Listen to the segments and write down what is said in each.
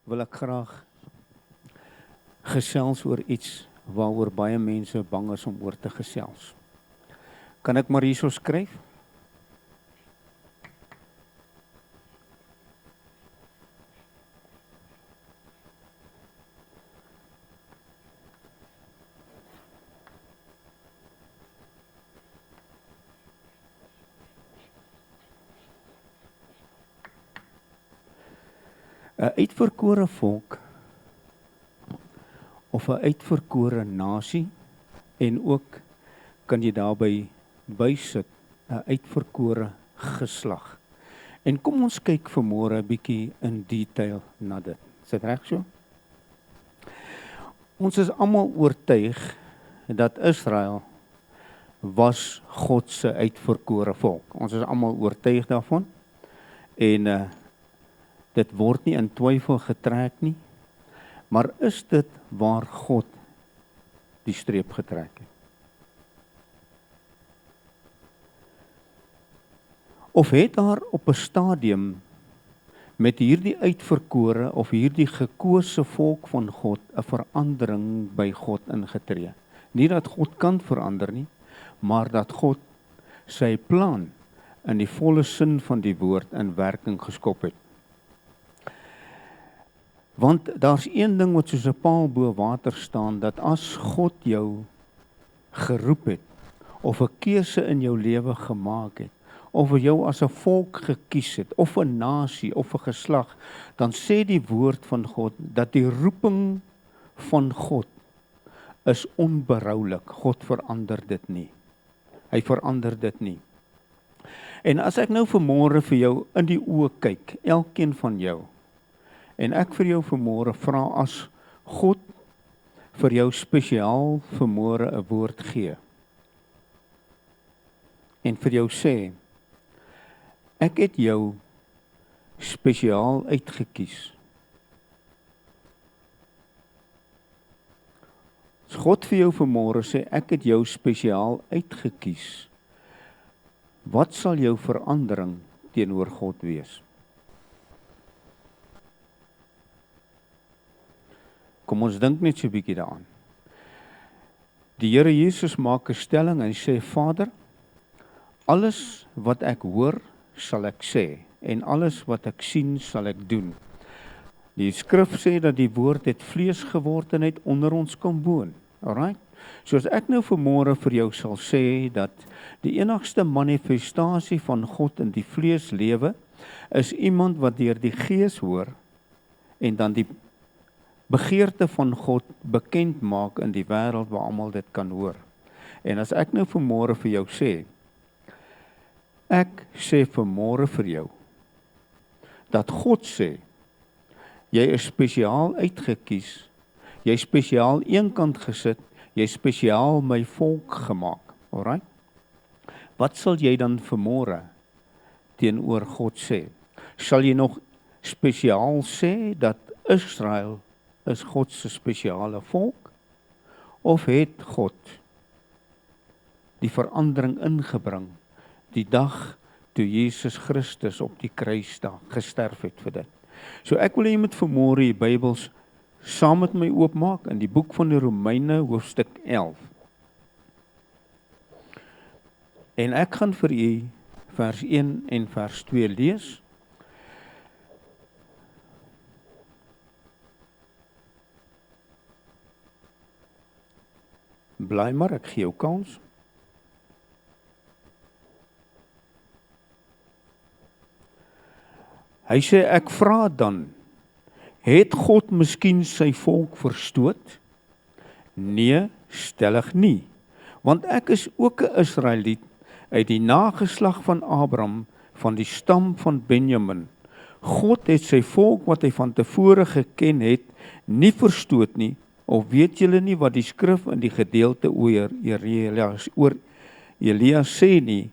wil ek graag gesels oor iets waaroor baie mense bang is om oor te gesels. Kan ek maar hierso skryf? Een uitverkore volk of een uitverkore nasie en ook kan jy daarby bysit, een uitverkore geslag. En kom ons kyk vanmôre 'n bietjie in detail na dit. Is dit reg so? Ons is almal oortuig dat Israel was God se uitverkore volk. Ons is almal oortuig daarvan. En dit word nie in twyfel getrek nie. Maar is dit waar God die streep getrek het? Of het daar op 'n stadium met hierdie uitverkore of hierdie gekose volk van God 'n verandering by God ingetree? Nie dat God kan verander nie, maar dat God sy plan in die volle sin van die woord in werking geskop het. Want daar's een ding wat soos 'n paal bo water staan, dat as God jou geroep het, of 'n keuse in jou lewe gemaak het, of jou as 'n volk gekies het, of 'n nasie, of 'n geslag, dan sê die woord van God, dat die roeping van God is onberoulik. God verander dit nie. Hy verander dit nie. En as ek nou vanmôre vir jou in die oë kyk, elkeen van jou, en ek vir jou vanmôre vra, as God vir jou spesiaal vanmôre 'n woord gee, en vir jou sê, ek het jou spesiaal uitgekies. As God vir jou vanmôre sê, ek het jou spesiaal uitgekies, wat sal jou verandering teenoor God wees? Kom ons dink net so 'n bietjie daaraan. Die Here Jesus maak 'n stelling en hy sê, Vader, alles wat ek hoor, sal ek sê, en alles wat ek sien, sal ek doen. Die skrif sê dat die woord het vlees geword en het onder ons kom woon. Alright? So as ek nou vanmôre vir jou sal sê dat die enigste manifestasie van God in die vlees lewe is iemand wat deur die Gees hoor en dan die begeerte van God bekend maak in die wêreld waar almal dit kan hoor. En as ek nou vanmôre vir jou sê, ek sê vanmôre vir jou, dat God sê, jy is spesiaal uitgekies, jy is spesiaal eenkant gesit, jy is spesiaal my volk gemaak. Alright? Wat sal jy dan vanmôre teenoor God sê? Sal jy nog spesiaal sê dat Israel is God se spesiale volk? Of het God die verandering ingebring die dag toe Jesus Christus op die kruis daar gesterf het vir dit? So ek wil hê jy moet vanmôre die Bybels saam met my oopmaak in die boek van die Romeine hoofstuk 11. En ek gaan vir u vers 1 en vers 2 lees. Bly maar, ek gee jou kans. Hy sê, ek vra dan, het God miskien sy volk verstoot? Nee, stellig nie. Want ek is ook 'n Israeliet uit die nageslag van Abraham, van die stam van Benjamin. God het sy volk wat hy van tevore geken het, nie verstoot nie. Of weet julle nie wat die skrif in die gedeelte oor Elia sê nie,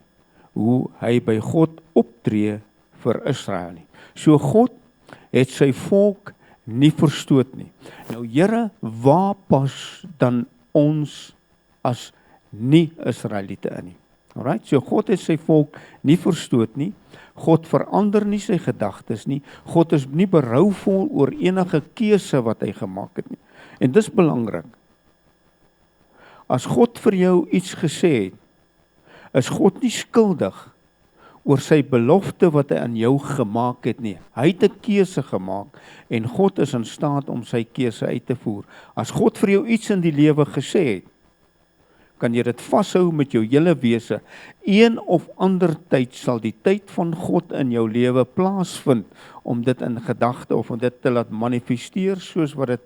hoe hy by God optree vir Israel nie. So God het sy volk nie verstoot nie. Nou Here, waar pas dan ons as nie Israeliete in nie? Alright, so God het sy volk nie verstoot nie. God verander nie sy gedagtes nie. God is nie berouvol oor enige keuse wat hy gemaak het nie. En dis belangrik. As God vir jou iets gesê het, is God nie skuldig oor sy belofte wat hy aan jou gemaak het nie. Hy het 'n keuse gemaak en God is in staat om sy keuse uit te voer. As God vir jou iets in die lewe gesê het, kan jy dit vashou met jou hele wese. Een of ander tyd sal die tyd van God in jou lewe plaasvind om dit in gedagte of om dit te laat manifesteer soos wat dit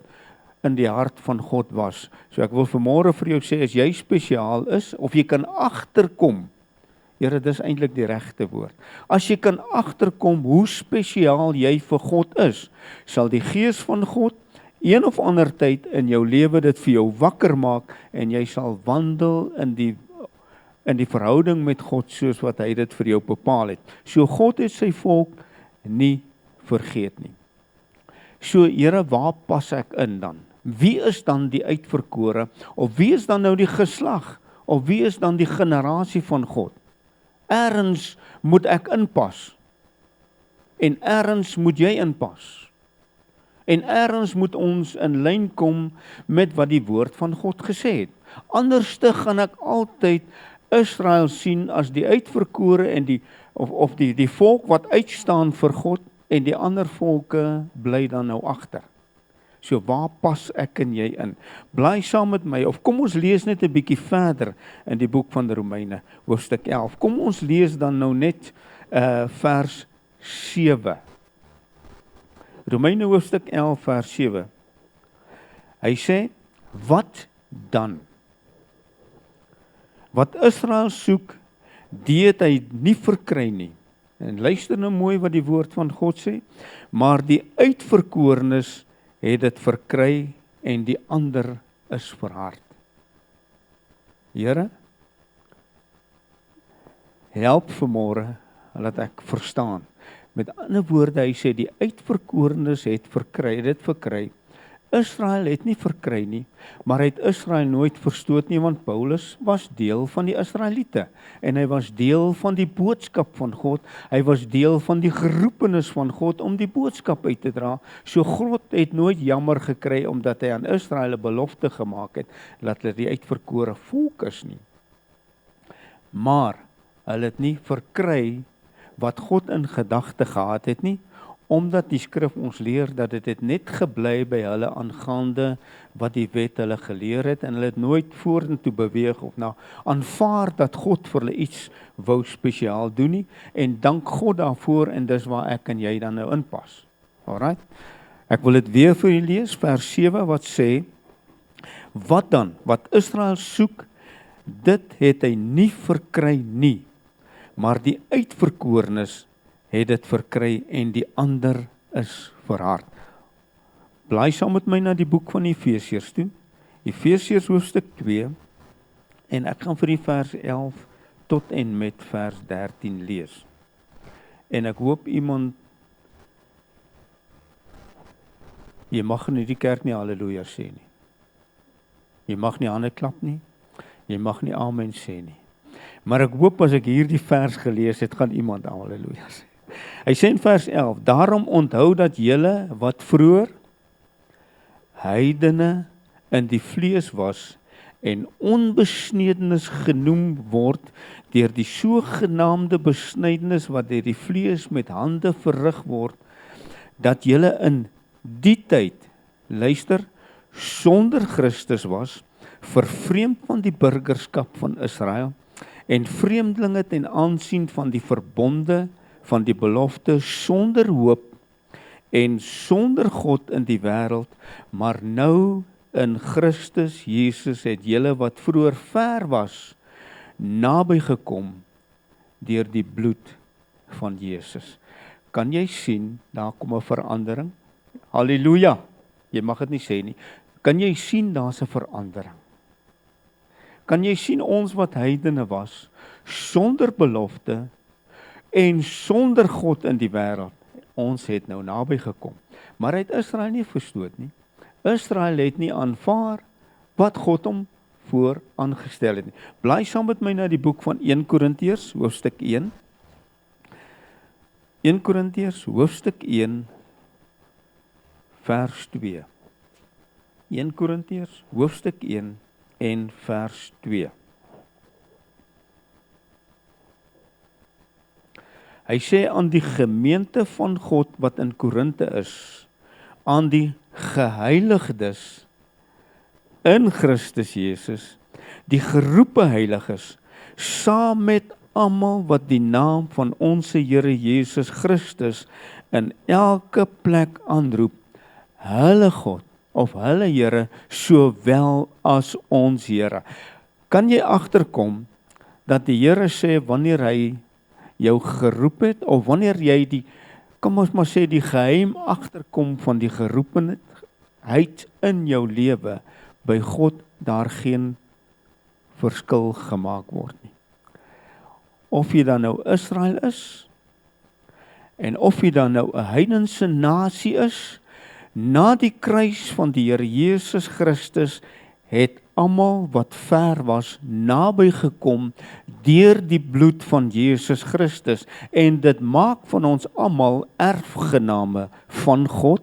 in die hart van God was. So ek wil vanmôre vir jou sê, as jy spesiaal is, of jy kan agterkom, Here, dis eintlik die regte woord. As jy kan agterkom hoe spesiaal jy vir God is, sal die Gees van God een of ander tyd in jou lewe dit vir jou wakker maak en jy sal wandel in die verhouding met God soos wat hy dit vir jou bepaal het. So God het sy volk nie vergeet nie. So Here, waar pas ek in dan? Wie is dan die uitverkore? Of wie is dan nou die geslag? Of wie is dan die generasie van God? Ergens moet ek inpas. En ergens moet jy inpas. En ergens moet ons in lyn kom met wat die woord van God gesê het. Anderste gaan ek altyd Israel sien as die uitverkore en die volk wat uitstaan vir God en die ander volke bly dan nou agter. So waar pas ek en jy in? Bly saam met my, of kom ons lees net 'n bietjie verder in die boek van Romeine, hoofstuk 11. Kom ons lees dan nou net vers 7. Romeine hoofstuk 11 vers 7. Hy sê, wat dan? Wat Israel soek, die het hy nie verkry nie. En luister nou mooi wat die woord van God sê, maar die uitverkorenes het dit verkry en die ander is verhard. Here, help vanmôre dat ek verstaan. Met ander woorde, hy sê die uitverkorenes het dit verkry. Israel het nie verkry nie, maar hy het Israel nooit verstoot nie, want Paulus was deel van die Israeliete en hy was deel van die boodskap van God. Hy was deel van die geroepenis van God om die boodskap uit te dra. So God het nooit jammer gekry omdat hy aan Israel 'n belofte gemaak het dat hulle die uitverkore volk is nie. Maar hulle het nie verkry wat God in gedagte gehad het nie, omdat die skrif ons leer dat dit het net gebly by hulle aangaande wat die wet hulle geleer het en hulle het nooit vorentoe beweeg of aanvaar dat God vir hulle iets wou spesiaal doen nie, en dank God daarvoor, en dis waar ek en jy dan nou inpas. Alright? Ek wil dit weer vir julle lees, vers 7 wat sê, wat dan? Wat Israel soek, dit het hy nie verkry nie, maar die uitverkorenes het dit verkry en die ander is verhard. Bly saam met my na die boek van Efesiërs toe. Efesiërs hoofstuk 2 en ek gaan vir die vers 11 tot en met vers 13 lees. En ek hoop iemand, jy mag in die kerk nie halleluja sê nie. Jy mag nie hande klap nie. Jy mag nie amen sê nie. Maar ek hoop as ek hierdie vers gelees het, gaan iemand halleluja sê. Hy sê in vers 11, daarom onthou dat julle wat vroeër heidene in die vlees was en onbesnedenis genoem word deur die sogenaamde besnydenis wat deur die vlees met hande verrig word, dat julle in die tyd, luister, sonder Christus was, vervreemd van die burgerskap van Israel en vreemdelinge ten aansien van die verbonde van die belofte, sonder hoop en sonder God in die wêreld, maar nou in Christus Jesus het julle wat vroeër ver was, naby gekom deur die bloed van Jesus. Kan jy sien, daar kom 'n verandering? Halleluja! Jy mag dit nie sê nie. Kan jy sien, daar's 'n verandering? Kan jy sien ons wat heidene was, sonder belofte, en sonder God in die wêreld, ons het nou naby gekom. Maar hy het Israel nie verstoot nie. Israel het nie aanvaar wat God hom voor aangestel het nie. Blaai saam met my na die boek van 1 Korintiërs, hoofstuk 1. 1 Korintiërs, hoofstuk 1, vers 2. 1 Korintiërs, hoofstuk 1 en vers 2. Hy sê aan die gemeente van God wat in Korinte is, aan die geheiligdes in Christus Jesus, die geroepe heiliges, saam met almal wat die naam van ons Here Jesus Christus in elke plek aanroep, hulle God of hulle Here, sowel as ons Here. Kan jy agterkom dat die Here sê wanneer hy jou geroep het, of wanneer jy die, kom ons maar sê, die geheim agterkom van die geroepenheid in jou lewe, by God daar geen verskil gemaak word nie. Of jy dan nou Israel is, en of jy dan nou 'n heidense nasie is, na die kruis van die Here Jesus Christus, het almal wat ver was, naby gekom, deur die bloed van Jesus Christus, en dit maak van ons almal erfgename van God,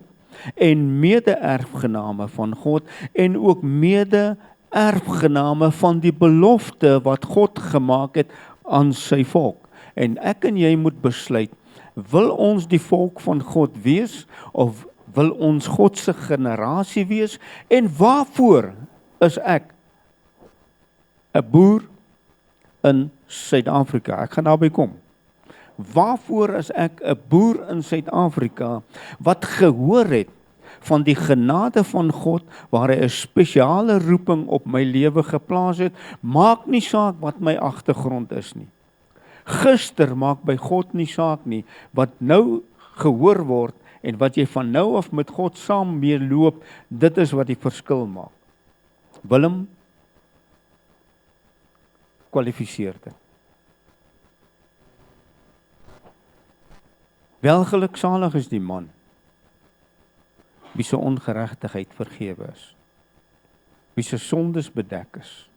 en mede-erfgename van God, en ook mede-erfgename van die belofte wat God gemaak het aan sy volk. En ek en jy moet besluit, wil ons die volk van God wees, of wil ons God se generasie wees, en waarvoor is ek 'n boer in Suid-Afrika? Ek gaan daarby kom. Waarvoor is ek 'n boer in Suid-Afrika wat gehoor het van die genade van God, waar hy 'n spesiale roeping op my lewe geplaas het, maak nie saak wat my agtergrond is nie. Gister maak by God nie saak nie, wat nou gehoor word, en wat jy van nou af met God saam mee loop, dit is wat die verskil maak. Willem kwalifiseer dit. Welgeluksalig is die man wie se ongeregtigheid vergewe is, wie se sondes bedek is.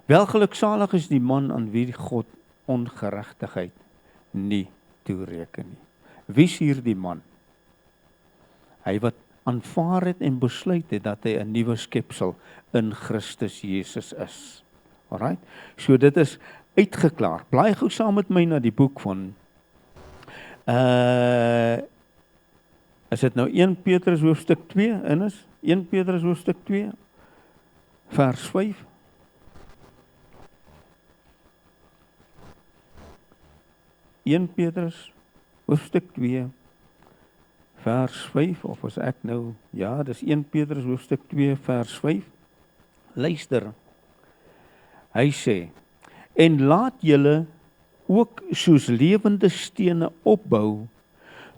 Welgeluksalig is die man aan wie God ongeregtigheid nie toereken nie. Wie is hier die man? Hy wat aanvaar het en besluit het dat hy 'n nuwe skepsel in Christus Jesus is. Alright? So dit is uitgeklaar. Blaai gou saam met my na die boek van is dit nou 1 Petrus hoofstuk 2 in is? 1 Petrus hoofstuk 2 vers 5. 1 Petrus hoofstuk 2 vers 5, of as ek nou, ja, dis 1 Petrus hoofstuk 2 vers 5. Luister. Hy sê, en laat julle ook soos lewende stene opbou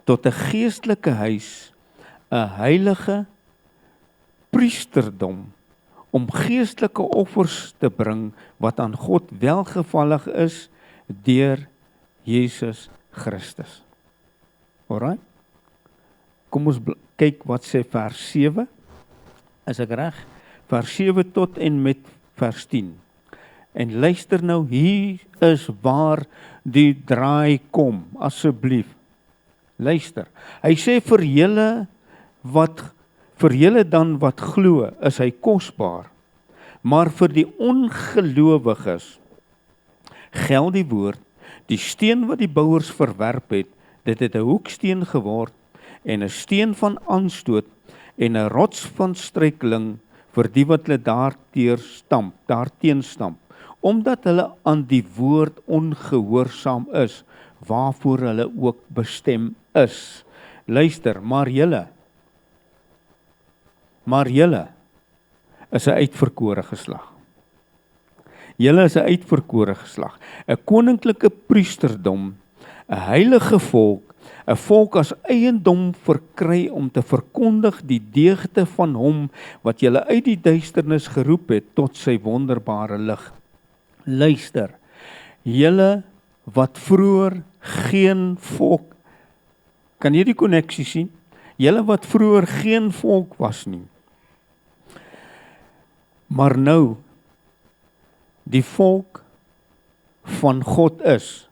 tot 'n geestelike huis, 'n heilige priesterdom, om geestelike offers te bring wat aan God welgevallig is deur Jesus Christus. Alright? Kom ons kyk wat sê vers 7. Is ek reg? Vers 7 tot en met vers 10. En luister nou, hier is waar die draai kom, asseblief. Luister. Hy sê vir julle dan wat glo, is hy kosbaar. Maar vir die ongelowiges geld die woord, die steen wat die bouers verwerp het, dit het 'n hoeksteen geword, en 'n steen van aanstoot, en 'n rots van struikeling vir die wat hulle daarteen stamp, omdat hulle aan die woord ongehoorsaam is, waarvoor hulle ook bestem is. Luister, maar julle is 'n uitverkore geslag. Julle is 'n uitverkore geslag, 'n koninklike priesterdom, 'n heilige volk, 'n volk as eiendom verkry om te verkondig die deugde van hom wat julle uit die duisternis geroep het tot sy wonderbare lig. Luister, julle wat vroeër geen volk, kan jy die konneksie sien? Julle wat vroeër geen volk was nie, maar nou die volk van God is,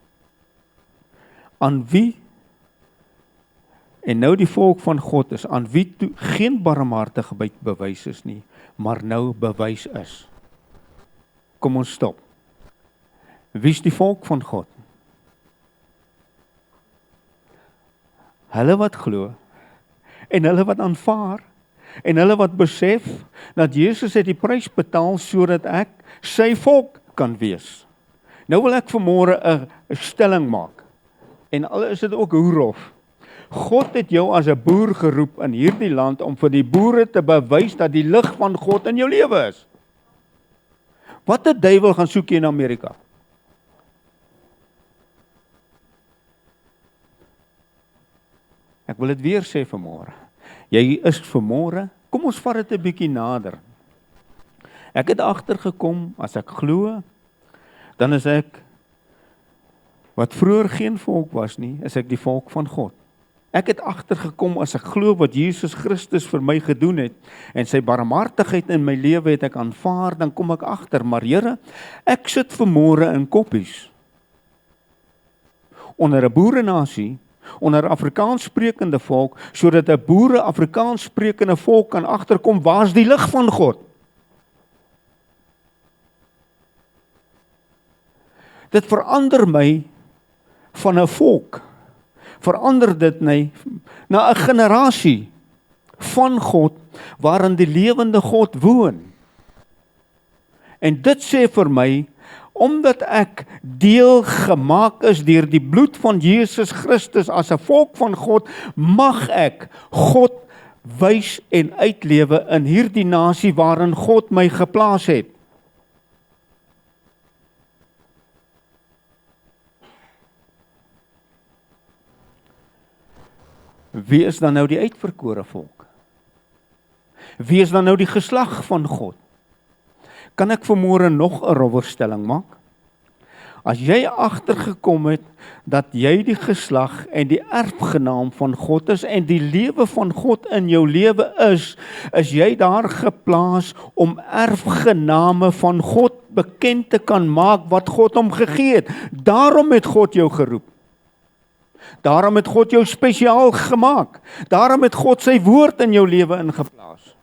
aan wie, en nou die volk van God is, aan wie geen barmhartigheid bewys is nie, maar nou bewys is. Kom ons stop. Wie is die volk van God? Hulle wat glo, en hulle wat aanvaar, en hulle wat besef, dat Jesus het die prys betaal, sodat ek sy volk kan wees. Nou wil ek vanmôre 'n stelling maak, en al is dit ook hoerof. God het jou as 'n boer geroep in hierdie land, om vir die boere te bewys, dat die lig van God in jou lewe is. Wat 'n duiwel gaan soek jy in Amerika? Ek wil dit weer sê vanmôre. Jy is vanmôre, kom ons vat dit 'n bietjie nader. Ek het agtergekom, as ek glo, dan is ek, wat vroeër geen volk was nie, is ek die volk van God. Ek het agtergekom, as ek glo wat Jesus Christus vir my gedoen het, en sy barmhartigheid in my lewe het ek aanvaar, dan kom ek agter, maar Here, ek sit vanmôre in koppies, onder 'n boerenasie, onder Afrikaans sprekende volk, sodat 'n boere Afrikaans sprekende volk kan agterkom, waar is die lig van God? Dit verander my van 'n volk, verander dit na 'n generasie van God, waarin die lewende God woon. En dit sê vir my, omdat ek deel gemaak is deur die bloed van Jesus Christus as 'n volk van God, mag ek God wys en uitlewe in hierdie nasie waarin God my geplaas het. Wie is dan nou die uitverkore volk? Wie is dan nou die geslag van God? Kan ek vanmôre nog 'n rowwerstelling maak? As jy agtergekom het dat jy die geslag en die erfgenaam van God is en die lewe van God in jou lewe is jy daar geplaas om erfgename van God bekend te kan maak wat God hom gegee het. Daarom het God jou geroep. Daarom het God jou spesiaal gemaak. Daarom het God sy woord in jou lewe ingeplaas.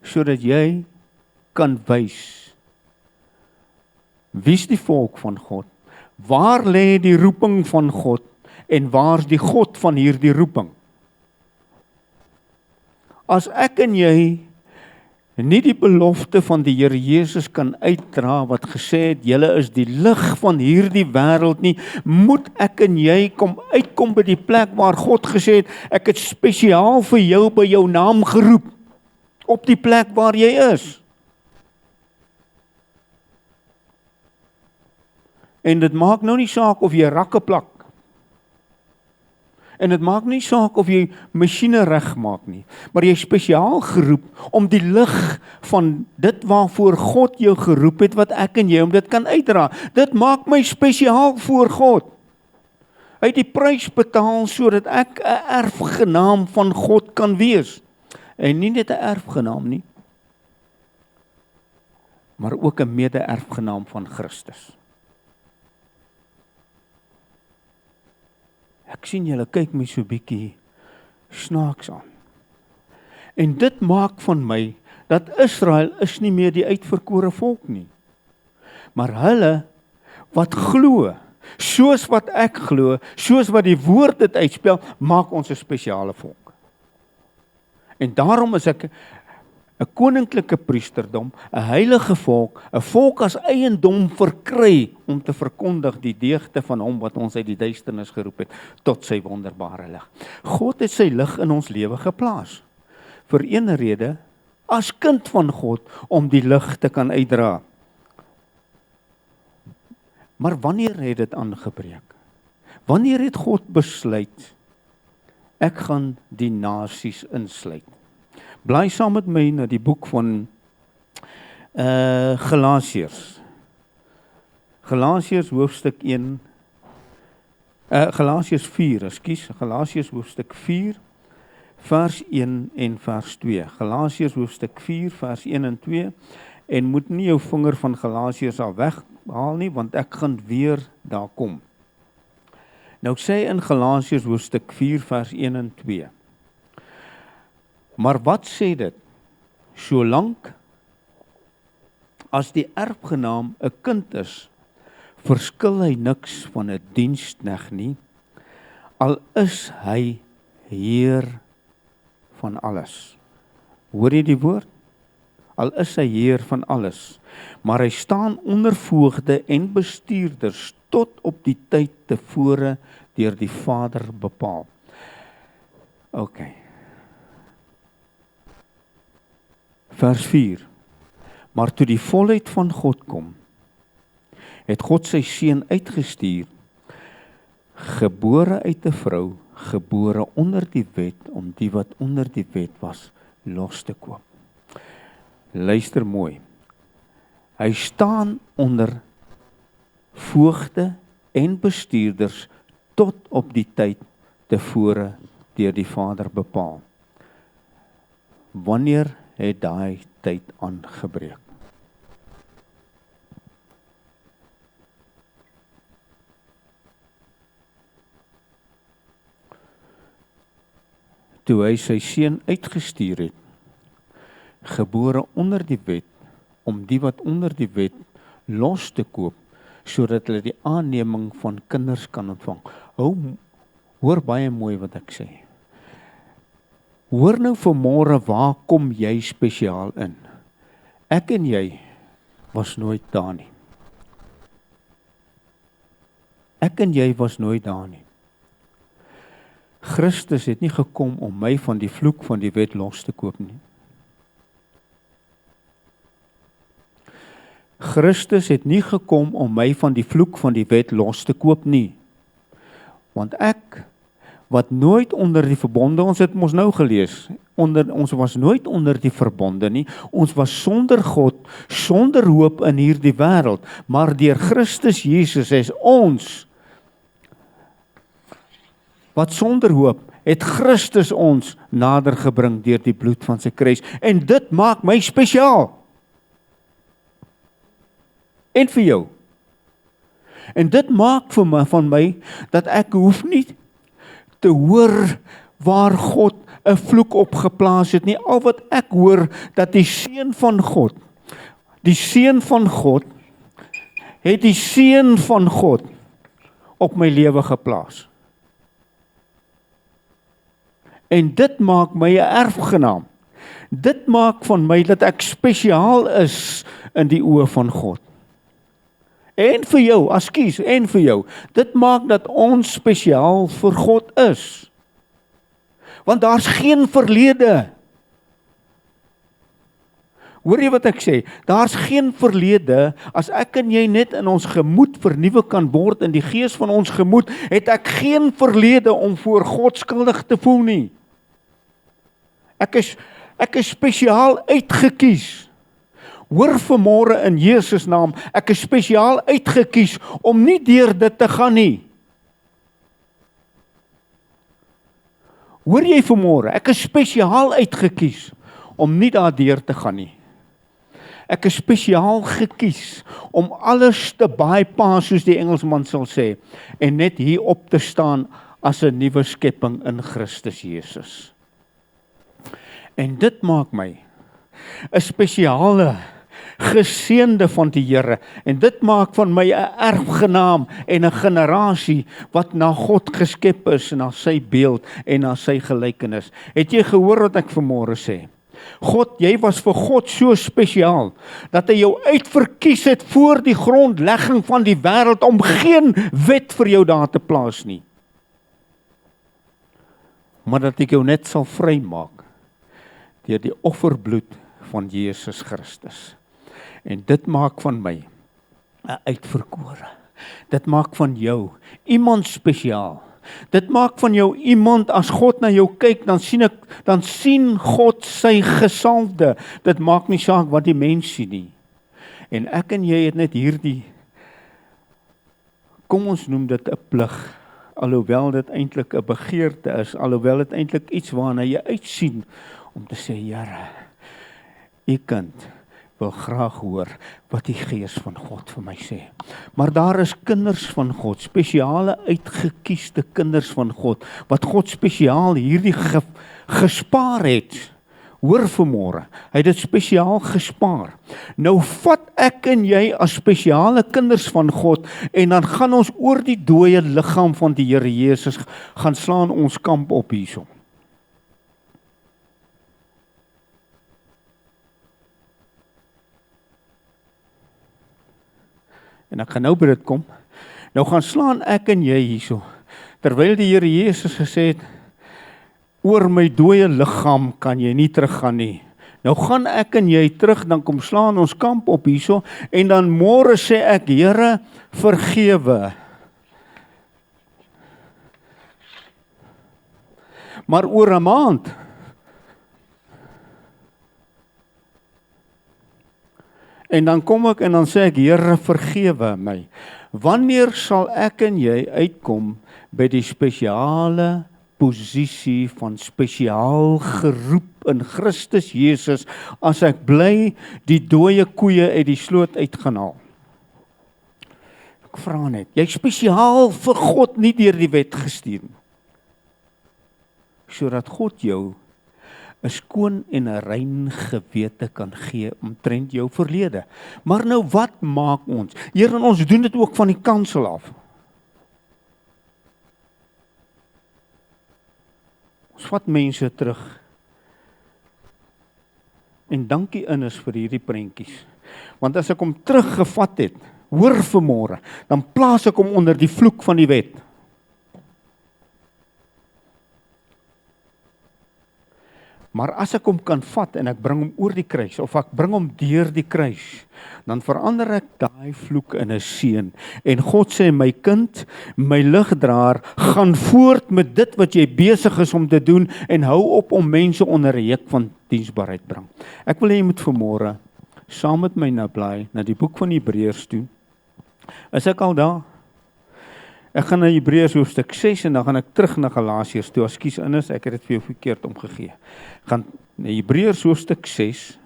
Sodat jy kan wys, wie is die volk van God? Waar lê die roeping van God en waar is die God van hierdie roeping? As ek en jy nie die belofte van die Here Jesus kan uitdra wat gesê het, julle is die lig van hierdie wêreld nie, moet ek en jy uitkom by die plek waar God gesê het, ek het spesiaal vir jou by jou naam geroep, op die plek waar jy is. En dit maak nou nie saak of jy rakke plak, en dit maak nie saak of jy masjiene reg maak nie, maar jy is spesiaal geroep om die lig van dit waarvoor God jou geroep het, wat ek en jy om dit kan uitdra. Dit maak my spesiaal voor God. Hy het die prys betaal sodat ek 'n erfgenaam van God kan wees. En nie net 'n erfgenaam nie, maar ook 'n mede-erfgenaam van Christus. Ek sien julle kyk my so bietjie snaaks aan. En dit maak van my, dat Israel is nie meer die uitverkore volk nie. Maar hulle wat glo, soos wat ek glo, soos wat die woord dit uitspel, maak ons 'n spesiale volk. En daarom is ek 'n koninklike priesterdom, 'n heilige volk, 'n volk as eiendom verkry om te verkondig die deugde van hom wat ons uit die duisternis geroep het tot sy wonderbare lig. God het sy lig in ons lewe geplaas. Vir een rede, as kind van God, om die lig te kan uitdra. Maar wanneer het dit aangebreek? Wanneer het God besluit, ek gaan die nasies insluit? Blaai saam met my na die boek van Galasiërs. Galasiërs hoofstuk 1, Galasiërs 4, Galasiërs hoofstuk 4, vers 1 en vers 2. Galasiërs hoofstuk 4 vers 1 en 2. En moet nie jou vinger van Galasiërs af weghaal nie, want ek gaan weer daar kom. Nou sê in Galasiërs hoofstuk 4 vers 1 en 2. Maar wat sê dit? Solank as die erfgenaam 'n kind is, verskil hy niks van 'n diensknegt nie, al is hy heer van alles. Hoor jy die woord? Al is hy heer van alles, maar hy staan onder voogde en bestuurders tot op die tyd tevore deur die Vader bepaal. OK. Vers 4. Maar toe die volheid van God kom, het God sy seun uitgestuur, gebore uit 'n vrou, gebore onder die wet, om die wat onder die wet was, los te koop. Luister mooi. Hy staan onder voogde en bestuurders tot op die tyd tevore deur die Vader bepaal. Wanneer het daai tyd aangebreek? Toe hy sy seun uitgestuur het, gebore onder die wet, om die wat onder die wet los te koop, sodat hulle die aanneming van kinders kan ontvang. Hoor baie mooi wat ek sê. Hoor nou vanmôre, waar kom jy spesiaal in? Ek en jy was nooit daar nie. Ek en jy was nooit daar nie. Christus het nie gekom om my van die vloek van die wet los te koop nie. Christus het nie gekom om my van die vloek van die wet los te koop nie. Want ek, wat nooit onder die verbonde, ons het mos nou gelees, ons was nooit onder die verbonde nie, ons was sonder God, sonder hoop in hierdie wêreld, maar deur Christus Jesus is ons, wat sonder hoop, het Christus ons nader gebring deur die bloed van sy kruis, en dit maak my spesiaal. En vir jou. En dit maak vir my, van my, dat ek hoef nie te hoor waar God 'n vloek opgeplaas het nie. Al wat ek hoor, dat die seun van God, het die seun van God op my lewe geplaas. En dit maak my 'n erfgenaam. Dit maak van my dat ek spesiaal is in die oë van God. En vir jou, en vir jou. Dit maak dat ons spesiaal vir God is. Want daar's geen verlede. Hoor jy wat ek sê? Daar's geen verlede, as ek en jy net in ons gemoed vernuwe kan word, in die gees van ons gemoed, het ek geen verlede om voor God skuldig te voel nie. Ek is spesiaal uitgekies. Hoor vanmôre in Jesus naam, ek is spesiaal uitgekies om nie deur dit te gaan nie. Hoor jy vanmôre, ek is spesiaal uitgekies om nie daardeur te gaan nie. Ek is spesiaal gekies om alles te bypass, soos die Engelsman sal sê, en net hier op te staan as 'n nuwe skepping in Christus Jesus. En dit maak my 'n spesiale geseënde van die Here, en dit maak van my 'n erfgenaam en 'n generasie wat na God geskep is, na sy beeld en na sy gelykenis. Het jy gehoor wat ek vanmôre sê? Jy was vir God so spesiaal, dat hy jou uitverkies het voor die grondlegging van die wêreld, om geen wet vir jou daar te plaas nie. Maar dat ek jou net sal vrymaak deur die offerbloed van Jesus Christus. En dit maak van my 'n uitverkore. Dit maak van jou iemand spesiaal. Dit maak van jou iemand, as God na jou kyk, dan sien God sy gesalfde. Dit maak nie saak wat die mens sien nie. En ek en jy het net hierdie, kom ons noem dit 'n plig, alhoewel dit eintlik 'n begeerte is, alhoewel dit eintlik iets waarna jy uitsien om te sê, Here, u kind wil graag hoor wat die Gees van God vir my sê. Maar daar is kinders van God, spesiale uitgekiesde kinders van God, wat God spesiaal hierdie gespaar het. Hoor vanmôre, hy het dit spesiaal gespaar. Nou vat ek en jy as spesiale kinders van God en dan gaan ons oor die dooie liggaam van die Here Jesus gaan slaan ons kamp op hierso. En ek gaan nou by dit kom. Nou gaan slaan ek en jy hierso. Terwyl die Here Jesus gesê het, oor my dooie liggaam kan jy nie teruggaan nie. Nou gaan ek en jy terug, dan kom slaan ons kamp op hierso, en dan môre sê ek, Here, vergewe. Maar oor 'n maand, en dan kom ek en dan sê ek, Here, vergewe my. Wanneer sal ek en jy uitkom by die spesiale posisie van spesiaal geroep in Christus Jesus, as ek bly die dooie koeie uit die sloot uit gaan haal? Ek vra net, jy spesiaal vir God nie deur die wet gestuur nie, sodat God jou 'n skoon en 'n rein gewete kan gee omtrent jou verlede. Maar nou wat maak ons? Here, en ons doen dit ook van die kansel af. Ons vat mense terug. En dankie Innes vir hierdie prentjies. Want as ek hom teruggevat het, hoor vanmôre, dan plaas ek hom onder die vloek van die wet. Maar as ek hom kan vat en ek bring hom oor die kruis, of ek bring hom deur die kruis, dan verander ek daai vloek in 'n seën. En God sê, my kind, my ligdraer, gaan voort met dit wat jy besig is om te doen, en hou op om mense onder 'n juk van diensbaarheid bring. Ek wil hê jy moet vanmôre saam met my nou blaai na die boek van Hebreërs toe. Is ek al daar? Ek gaan na Hebreërs hoofstuk 6 en dan gaan ek terug na Galasiërs toe. Ekskuus Innes, ek het dit vir jou verkeerd omgegee. Gaan na Hebreërs hoofstuk 6,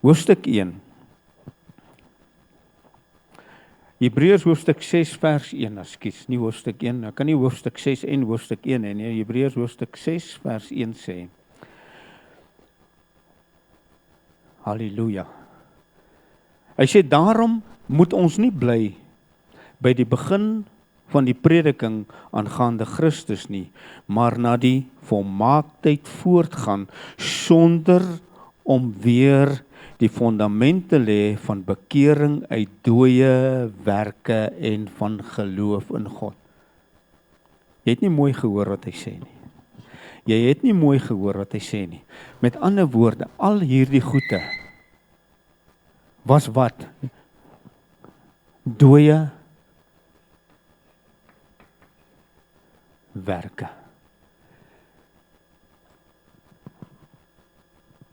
hoofstuk 1. Hebreërs hoofstuk 6 vers 1, ekskuus, nie hoofstuk 1, ek kan nie hoofstuk 6 en hoofstuk 1 hê nie. Hebreërs hoofstuk 6 vers 1 sê. Halleluja. Hy sê, daarom moet ons nie bly by die begin van die prediking aangaande Christus nie, maar na die volmaaktheid voortgaan, sonder om weer die fondamente lê van bekering uit dooie werke en van geloof in God. Jy het nie mooi gehoor wat hy sê nie. Jy het nie mooi gehoor wat hy sê nie. Met ander woorde, al hierdie goede was wat? Dooie werke.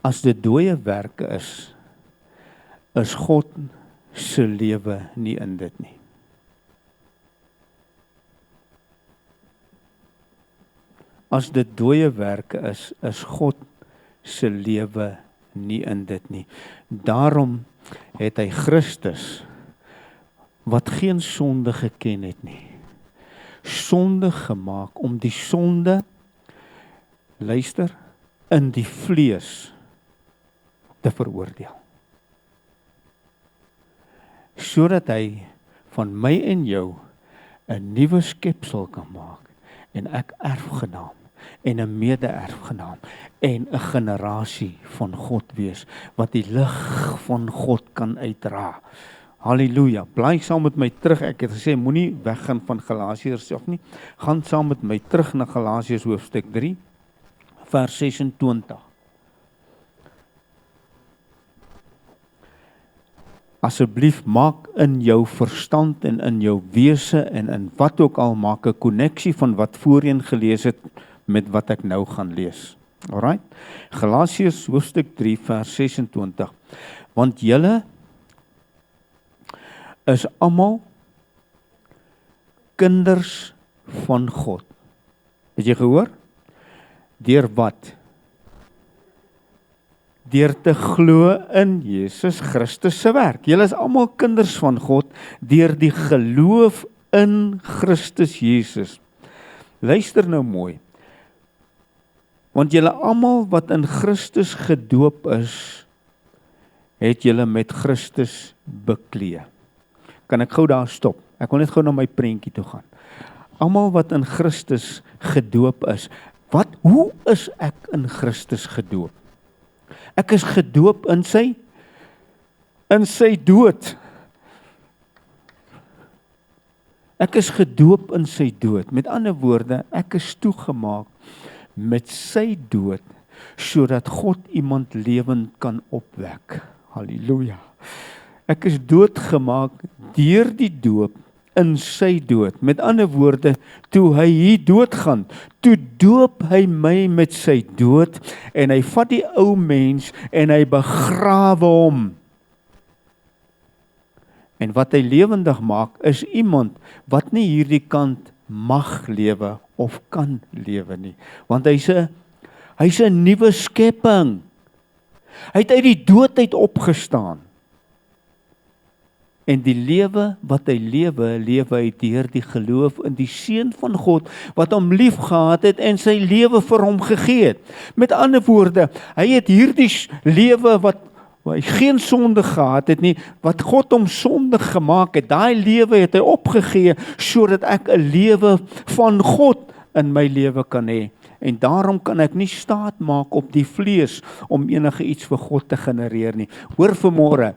As dit dooie werke is God se lewe nie in dit nie. As dit dooie werke is God se lewe nie in dit nie. Daarom het hy Christus, wat geen sonde geken het nie, sonde gemaak om die sonde, luister, in die vlees te veroordeel. Sodat hy van my en jou 'n nuwe skepsel kan maak, en ek erfgenaam en 'n mede-erfgenaam en 'n generasie van God wees, wat die lig van God kan uitdra. Halleluja, bly saam met my terug, ek het gesê, moenie weggaan van Galasiërs af nie, gaan saam met my terug na Galasiërs hoofstuk 3, vers 26. Asseblief maak in jou verstand en in jou wese en in wat ook al, maak 'n koneksie van wat voorheen gelees het met wat ek nou gaan lees. Alright? Galasiërs hoofstuk 3 vers 26. Want julle is almal kinders van God. Het jy gehoor? Deur wat? Deur te glo in Jesus Christus se werk. Julle is almal kinders van God deur die geloof in Christus Jesus. Luister nou mooi. Want julle almal wat in Christus gedoop is, het julle met Christus beklee. Kan ek gou daar stop? Ek wil net gou na my prentjie toe gaan. Almal wat in Christus gedoop is. Hoe is ek in Christus gedoop? Ek is gedoop in sy dood. Ek is gedoop in sy dood. Met ander woorde, ek is toegemaak met sy dood, sodat God iemand lewend kan opwek. Halleluja. Ek is doodgemaak deur die doop in sy dood. Met ander woorde, toe hy hier doodgaan, toe doop hy my met sy dood, en hy vat die ou mens, en hy begrawe hom. En wat hy lewendig maak, is iemand wat nie hierdie kant mag lewe, of kan lewe nie. Want hy's 'n nuwe skepping. Hy het uit die dood uit opgestaan. En die lewe wat hy lewe hy deur die geloof in die Seun van God, wat hom lief gehad het en sy lewe vir hom gegee het. Met ander woorde, hy het hierdie lewe wat hy geen sonde gehad het nie, wat God hom sondig gemaak het, daai lewe het hy opgegee, sodat ek 'n lewe van God in my lewe kan hê. En daarom kan ek nie staat maak op die vlees om enige iets vir God te genereer nie. Hoor vanmôre,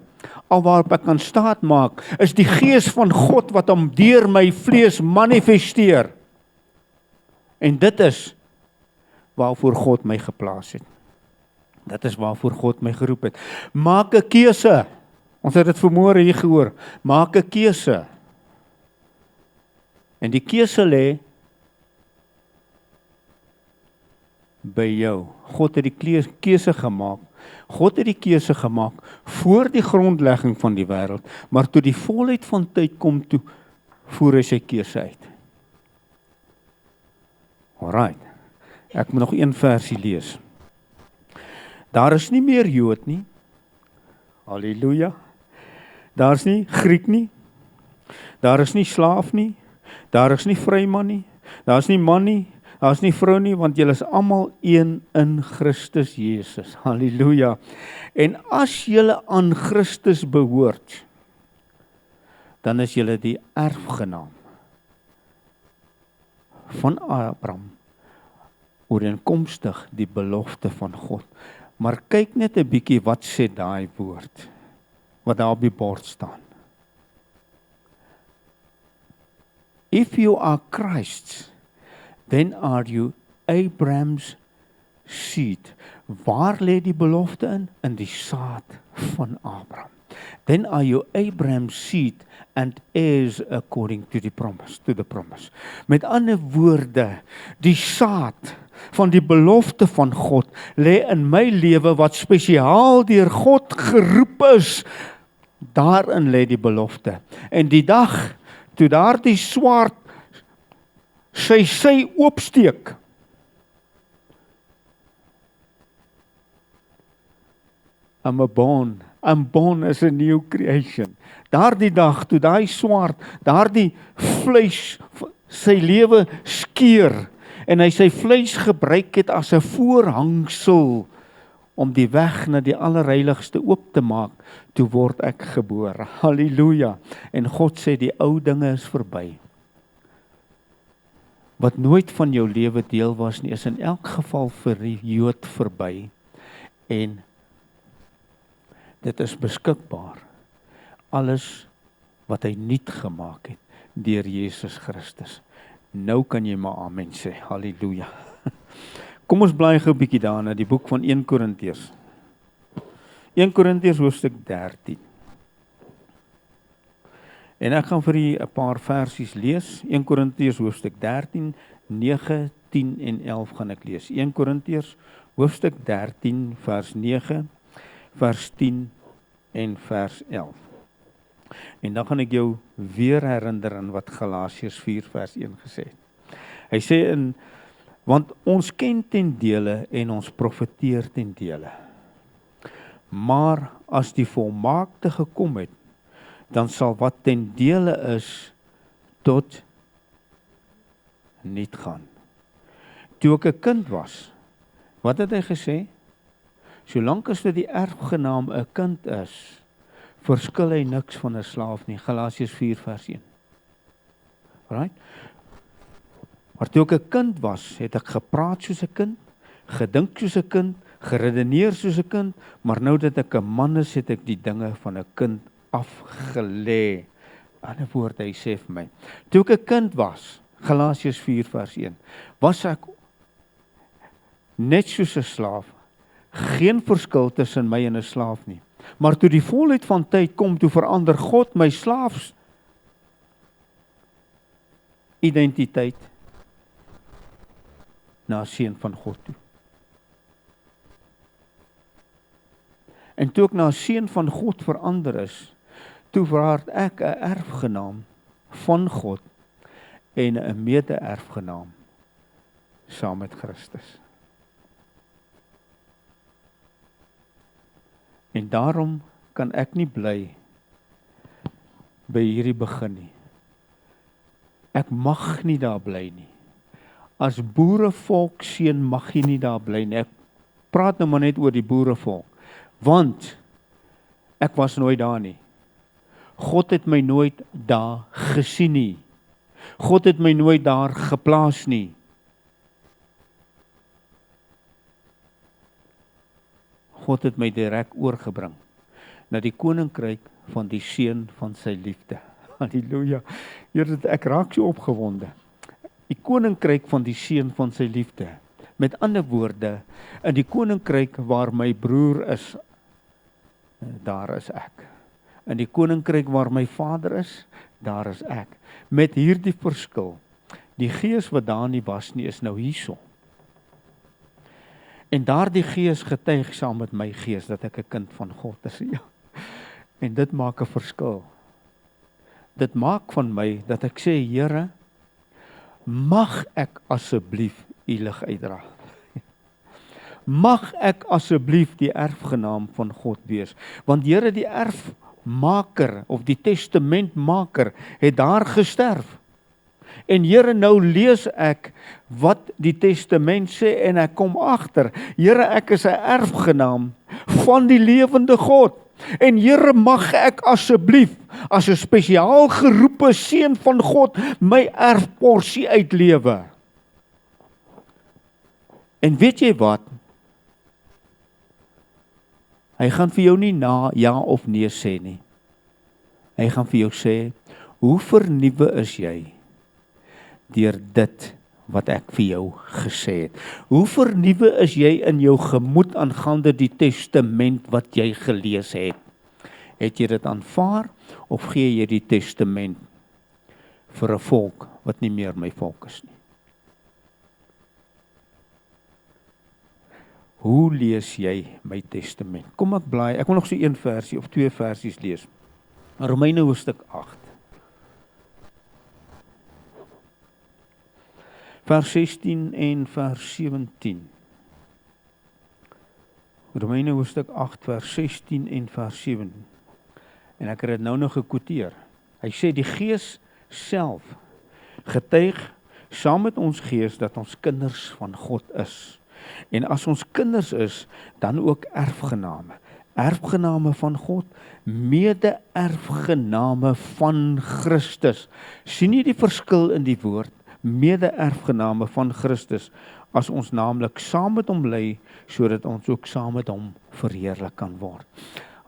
alwaarop ek kan staat maak, is die Gees van God wat hom deur my vlees manifesteer. En dit is waarvoor God my geplaas het. Dit is waarvoor God my geroep het. Maak 'n keuse. Ons het dit vanmôre hier gehoor. Maak 'n keuse. En die keuse lê by jou. God het die keuse gemaak. God het die keuse gemaak voor die grondlegging van die wêreld, maar toe die volheid van tyd kom toe, voer hy sy keuse uit. Alright. Ek moet nog een versie lees. Daar is nie meer Jood nie. Halleluja. Daar is nie Griek nie. Daar is nie slaaf nie. Daar is nie vryman nie. Daar is nie man nie. Daar is nie vrou nie, want julle is almal een in Christus Jesus. Halleluja. En as julle aan Christus behoort, dan is julle die erfgenaam van Abraham, ooreenkomstig die belofte van God. Maar kyk net 'n bietjie wat sê daai woord, wat daar op die bord staan. If you are Christ's, then are you Abraham's seed. Waar lê die belofte in? In die saad van Abraham. Then are you Abraham's seed and heirs according to the promise. Met ander woorde, die saad van die belofte van God lê in my lewe wat spesiaal deur God geroep is. Daarin lê die belofte. En die dag toe daardie swaard sy oopsteek, I'm born as a new creation. Daardie dag toe daai swaard, daardie vleis sy lewe skeur en hy sy vleis gebruik het as 'n voorhangsel om die weg na die allerheiligste oop te maak, toe word ek gebore. Halleluja. En God sê die ou dinge is verby. Wat nooit van jou lewe deel was nie, is in elk geval vir die Jood verby. En dit is beskikbaar. Alles wat hy nuut gemaak het deur Jesus Christus. Nou kan jy maar amen sê. Halleluja. Kom ons bly gou 'n bietjie daar na die boek van 1 Korintiërs. 1 Korintiërs hoofstuk 13. En ek gaan vir u 'n paar versies lees. 1 Korintiërs hoofstuk 13, 9, 10 en 11 gaan ek lees. 1 Korintiërs hoofstuk 13 vers 9, vers 10 en vers 11. En dan gaan ek jou weer herinner aan wat Galasiërs 4 vers 1 gesê het. Hy sê want ons ken ten dele en ons profeteer ten dele. Maar as die volmaakte gekom het, dan sal wat ten dele is, tot niet gaan. Toe ek 'n kind was, wat het hy gesê? Solank as dit die erfgenaam 'n kind is, verskil hy niks van 'n slaaf nie. Galasiërs 4 vers 1. Right? Maar toe ek 'n kind was, het ek gepraat soos 'n kind, gedink soos 'n kind, geredeneer soos 'n kind, maar nou dat ek 'n man is, het ek die dinge van 'n kind afgelê. Ander woord, hy sê vir my, toe ek 'n kind was, Galasiërs 4 vers 1, was ek net soos 'n slaaf, geen verskil tussen my en 'n slaaf nie. Maar toe die volheid van tyd kom, toe verander God my slaafs identiteit na 'n seun van God toe. En toe ek na 'n seun van God verander is, toe word ek 'n erfgenaam van God en 'n mede-erfgenaam saam met Christus. En daarom kan ek nie bly by hierdie begin nie. Ek mag nie daar bly nie. As boerevolk seun mag jy nie daar bly nie. Ek praat nou maar net oor die boerevolk. Want ek was nooit daar nie. God het my nooit daar gesien nie. God het my nooit daar geplaas nie. God het my direk oorgebring na die koninkryk van die seun van sy liefde. Halleluja. Here, ek raak so opgewonde. Die koninkryk van die seun van sy liefde. Met ander woorde, in die koninkryk waar my broer is, daar is ek. In die koninkryk waar my vader is, daar is ek. Met hierdie verskil, die gees wat daar nie was nie, is nou hierso. En daardie gees getuig saam met my gees, dat ek 'n kind van God is. Ja. En dit maak 'n verskil. Dit maak van my, dat ek sê, Here, mag ek asseblief u lig uitdra. Mag ek asseblief die erfgenaam van God wees. Want Here, die erfmaker, of die testamentmaker, het daar gesterf. En Here, nou lees ek wat die testament sê en ek kom agter, Here, ek is 'n erfgenaam van die lewende God. En Here, mag ek asseblief as 'n spesiaal geroepe seun van God my erfporsie uitlewe. En weet jy wat? Hy gaan vir jou nie ja of nee sê nie. Hy gaan vir jou sê, hoe vernuwe is jy deur dit wat ek vir jou gesê het? Hoe vernuwe is jy in jou gemoed aangaande die testament wat jy gelees het? Het jy dit aanvaar of gee jy die testament vir 'n volk wat nie meer my volk is nie? Hoe lees jy my testament? Kom ek blaai, ek wil nog so een versie of twee versies lees. Romeine hoofstuk 8. Vers 16 en vers 17. Romeine hoofstuk 8 vers 16 en vers 17. En ek het dit nou nog gekwoteer. Hy sê die Gees self getuig saam met ons gees dat ons kinders van God is. En as ons kinders is, dan ook erfgename. Erfgename van God, mede-erfgename van Christus. Sien jy die verskil in die woord? Mede-erfgename van Christus, as ons naamlik saam met hom ly, sodat ons ook saam met hom verheerlik kan word.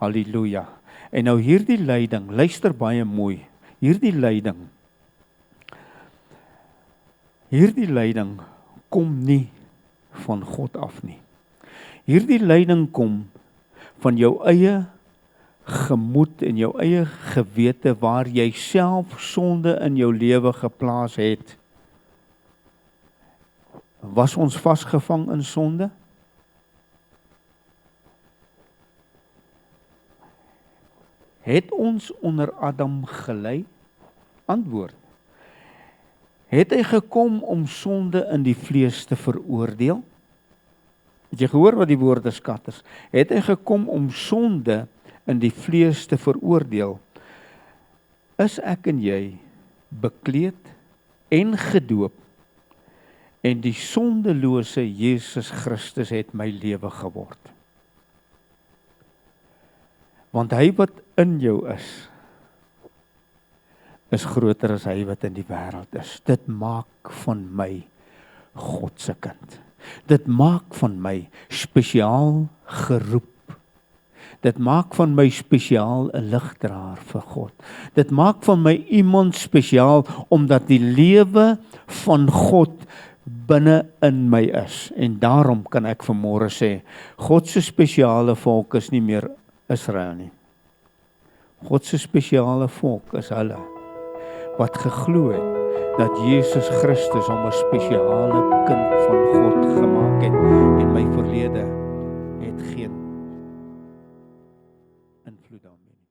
Halleluja. En nou hierdie lyding, luister baie mooi, hierdie lyding kom nie van God af nie. Hierdie lyding kom van jou eie gemoed en jou eie gewete waar jy self sonde in jou lewe geplaas het. Was ons vasgevang in sonde? Het ons onder Adam gelei? Antwoord. Het hy gekom om sonde in die vlees te veroordeel? Het jy gehoor wat die woorde skat is? Het hy gekom om sonde in die vlees te veroordeel? Is ek en jy bekleed en gedoop en die sondelose Jesus Christus het my lewe geword? Want hy wat in jou is groter as hy wat in die wêreld is. Dit maak van my God se kind. Dit maak van my spesiaal geroep. Dit maak van my spesiaal 'n ligdraer vir God. Dit maak van my iemand spesiaal omdat die lewe van God binne in my is. En daarom kan ek vanmôre sê, God se spesiale volk is nie meer Israel nie. God se spesiale volk is hulle wat geglo het dat Jesus Christus hom 'n spesiale kind van God gemaak het en my verlede het geen invloed daarmee.